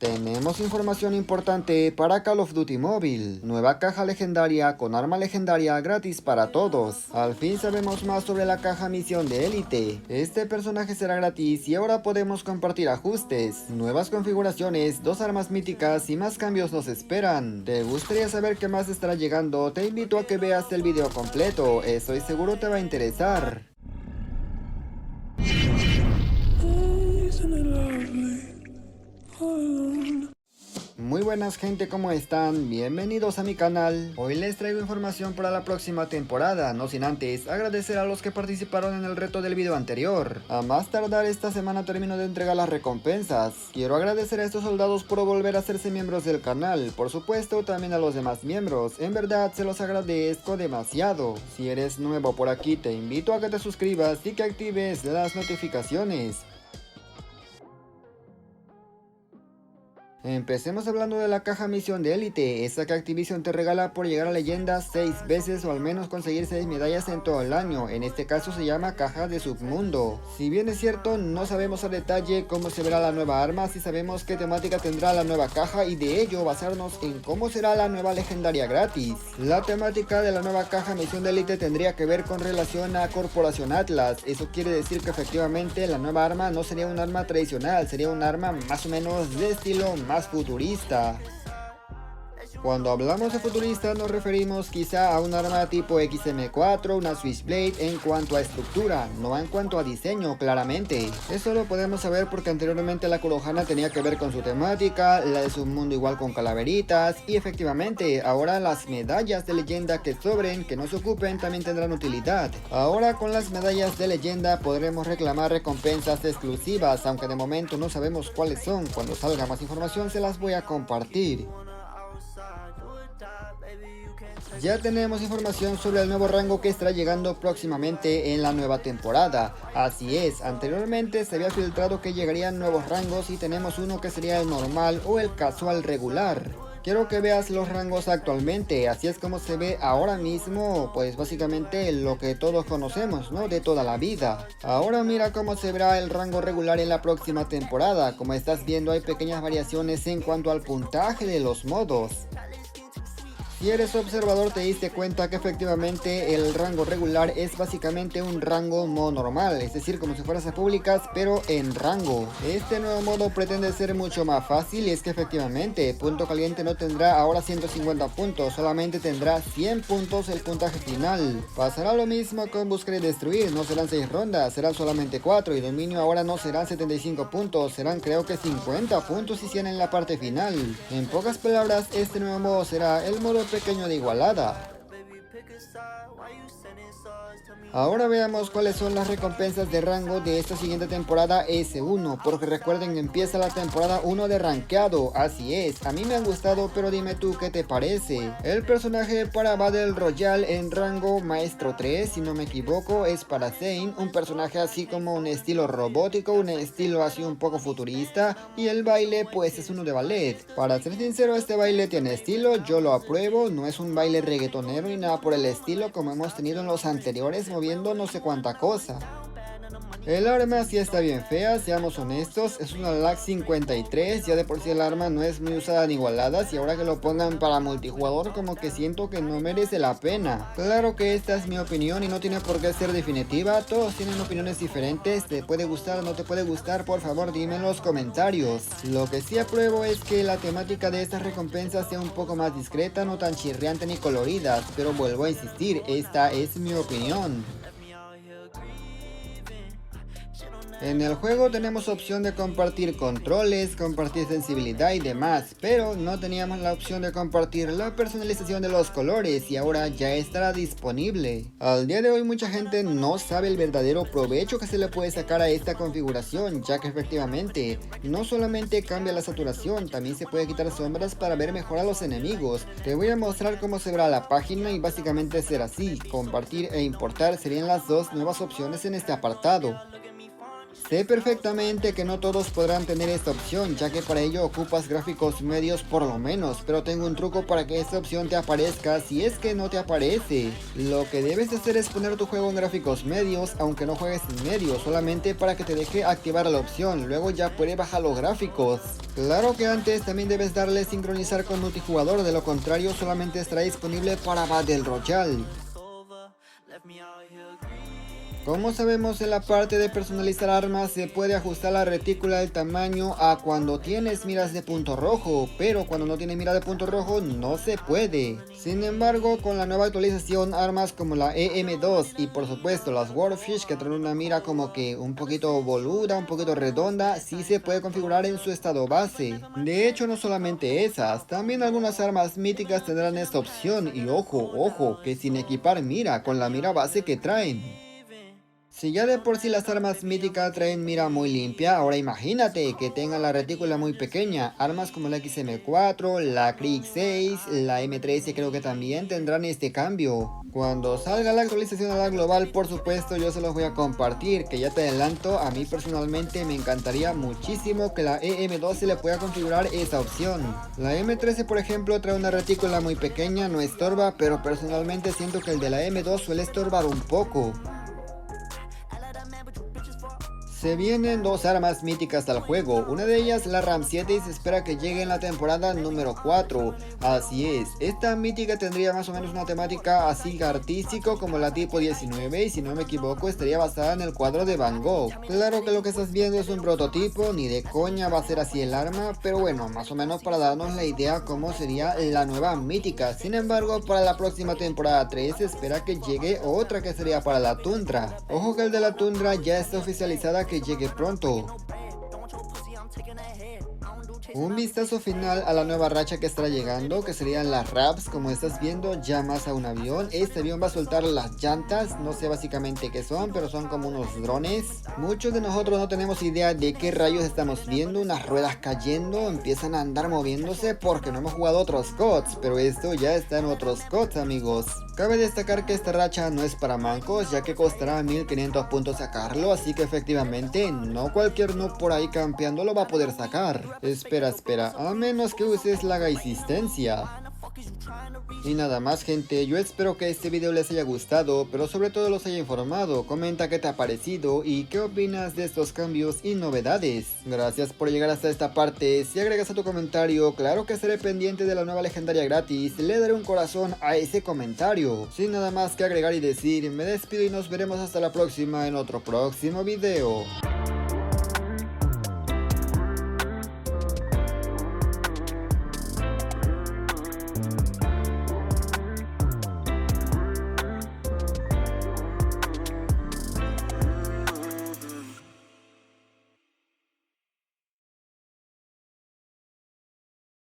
Tenemos información importante para Call of Duty Mobile. Nueva caja legendaria con arma legendaria gratis para todos. Al fin sabemos más sobre la caja misión de élite. Este personaje será gratis y ahora podemos compartir ajustes, nuevas configuraciones, dos armas míticas y más cambios nos esperan. ¿Te gustaría saber qué más estará llegando? Te invito a que veas el video completo, estoy seguro te va a interesar. Muy buenas gente, ¿cómo están? Bienvenidos a mi canal. Hoy les traigo información para la próxima temporada, no sin antes agradecer a los que participaron en el reto del video anterior. A más tardar esta semana termino de entregar las recompensas. Quiero agradecer a estos soldados por volver a hacerse miembros del canal, por supuesto también a los demás miembros, en verdad se los agradezco demasiado. Si eres nuevo por aquí te invito a que te suscribas y que actives las notificaciones. Empecemos hablando de la caja misión de élite, esa que Activision te regala por llegar a leyendas 6 veces o al menos conseguir 6 medallas en todo el año. En este caso se llama caja de submundo. Si bien es cierto, no sabemos a detalle cómo se verá la nueva arma, sí sabemos qué temática tendrá la nueva caja y de ello basarnos en cómo será la nueva legendaria gratis. La temática de la nueva caja misión de élite tendría que ver con relación a Corporación Atlas. Eso quiere decir que efectivamente la nueva arma no sería un arma tradicional, sería un arma más o menos de estilo más futurista. Cuando hablamos de futurista nos referimos quizá a un arma tipo XM4, una Switchblade en cuanto a estructura, no en cuanto a diseño claramente. Eso lo podemos saber porque anteriormente la Kurohana tenía que ver con su temática, la de Submundo igual con calaveritas y efectivamente ahora las medallas de leyenda que sobren, que no se ocupen, también tendrán utilidad. Ahora con las medallas de leyenda podremos reclamar recompensas exclusivas, aunque de momento no sabemos cuáles son. Cuando salga más información se las voy a compartir. Ya tenemos información sobre el nuevo rango que estará llegando próximamente en la nueva temporada. Así es, anteriormente se había filtrado que llegarían nuevos rangos y tenemos uno que sería el normal o el casual regular. Quiero que veas los rangos actualmente, así es como se ve ahora mismo, pues básicamente lo que todos conocemos, ¿no? De toda la vida. Ahora mira cómo se verá el rango regular en la próxima temporada. Como estás viendo hay pequeñas variaciones en cuanto al puntaje de los modos. Si eres observador te diste cuenta que efectivamente el rango regular es básicamente un rango modo normal, es decir como si fueras a públicas pero en rango. Este nuevo modo pretende ser mucho más fácil y es que efectivamente punto caliente no tendrá ahora 150 puntos, solamente tendrá 100 puntos el puntaje final. Pasará lo mismo con buscar y destruir, no serán 6 rondas, serán solamente 4 y dominio ahora no serán 75 puntos, serán creo que 50 puntos y 100 en la parte final. En pocas palabras este nuevo modo será el modo pequeño de igualada. Ahora veamos cuáles son las recompensas de rango de esta siguiente temporada S1, porque recuerden que empieza la temporada 1 de rankeado, así es, a mí me han gustado pero dime tú qué te parece. El personaje para Battle Royale en rango Maestro 3, si no me equivoco, es para Zane, un personaje así como un estilo robótico, un estilo así un poco futurista, y el baile pues es uno de ballet. Para ser sincero este baile tiene estilo, yo lo apruebo, no es un baile reggaetonero ni nada por el estilo como hemos tenido en los anteriores moviendo no sé cuánta cosa. El arma sí está bien fea, seamos honestos, es una LAC 53, ya de por sí el arma no es muy usada en igualadas y ahora que lo pongan para multijugador como que siento que no merece la pena. Claro que esta es mi opinión y no tiene por qué ser definitiva, todos tienen opiniones diferentes, te puede gustar o no te puede gustar, por favor dime en los comentarios. Lo que sí apruebo es que la temática de estas recompensas sea un poco más discreta, no tan chirriante ni coloridas, pero vuelvo a insistir, esta es mi opinión. En el juego tenemos opción de compartir controles, compartir sensibilidad y demás, pero no teníamos la opción de compartir la personalización de los colores y ahora ya estará disponible. Al día de hoy mucha gente no sabe el verdadero provecho que se le puede sacar a esta configuración, ya que efectivamente no solamente cambia la saturación, también se puede quitar sombras para ver mejor a los enemigos. Te voy a mostrar cómo se verá la página y básicamente será así, compartir e importar serían las dos nuevas opciones en este apartado. Sé perfectamente que no todos podrán tener esta opción, ya que para ello ocupas gráficos medios por lo menos, pero tengo un truco para que esta opción te aparezca si es que no te aparece. Lo que debes de hacer es poner tu juego en gráficos medios, aunque no juegues en medio, solamente para que te deje activar la opción, luego ya puedes bajar los gráficos. Claro que antes también debes darle sincronizar con multijugador, de lo contrario solamente estará disponible para Battle Royale. Como sabemos, en la parte de personalizar armas se puede ajustar la retícula del tamaño a cuando tienes miras de punto rojo, pero cuando no tienes mira de punto rojo no se puede. Sin embargo, con la nueva actualización, armas como la EM2 y por supuesto las Warfish, que traen una mira como que un poquito boluda, un poquito redonda, sí se puede configurar en su estado base. De hecho, no solamente esas, también algunas armas míticas tendrán esta opción, y ojo, que sin equipar mira, con la mira base que traen. Si ya de por sí las armas míticas traen mira muy limpia, ahora imagínate que tengan la retícula muy pequeña. Armas como la XM4, la Krig 6, la M13 creo que también tendrán este cambio. Cuando salga la actualización a la global, por supuesto yo se los voy a compartir, que ya te adelanto, a mí personalmente me encantaría muchísimo que la EM2 se le pueda configurar esa opción. La M13 por ejemplo trae una retícula muy pequeña, no estorba, pero personalmente siento que el de la M2 suele estorbar un poco. Se vienen dos armas míticas al juego, una de ellas la RAM 7 y se espera que llegue en la temporada número 4. Así es, esta mítica tendría más o menos una temática así artístico como la tipo 19 y si no me equivoco estaría basada en el cuadro de Van Gogh. Claro que lo que estás viendo es un prototipo, ni de coña va a ser así el arma, pero bueno, más o menos para darnos la idea cómo sería la nueva mítica. Sin embargo, para la próxima temporada 3 se espera que llegue otra que sería para la Tundra. Ojo que el de la Tundra ya está oficializada que llegue pronto. Un vistazo final a la nueva racha que estará llegando, que serían las RAPs, como estás viendo, llamas a un avión. Este avión va a soltar las llantas, no sé básicamente qué son, pero son como unos drones. Muchos de nosotros no tenemos idea de qué rayos estamos viendo, unas ruedas cayendo, empiezan a andar moviéndose porque no hemos jugado otros CODs, pero esto ya está en otros CODs, amigos. Cabe destacar que esta racha no es para mancos, ya que costará 1500 puntos sacarlo, así que efectivamente no cualquier noob por ahí campeando lo va a poder sacar. Espera, a menos que uses la existencia. Y nada más, gente, yo espero que este video les haya gustado, pero sobre todo los haya informado. Comenta qué te ha parecido y qué opinas de estos cambios y novedades. Gracias por llegar hasta esta parte. Si agregas a tu comentario, claro que estaré pendiente de la nueva legendaria gratis, le daré un corazón a ese comentario. Sin nada más que agregar y decir, me despido y nos veremos hasta la próxima en otro próximo video.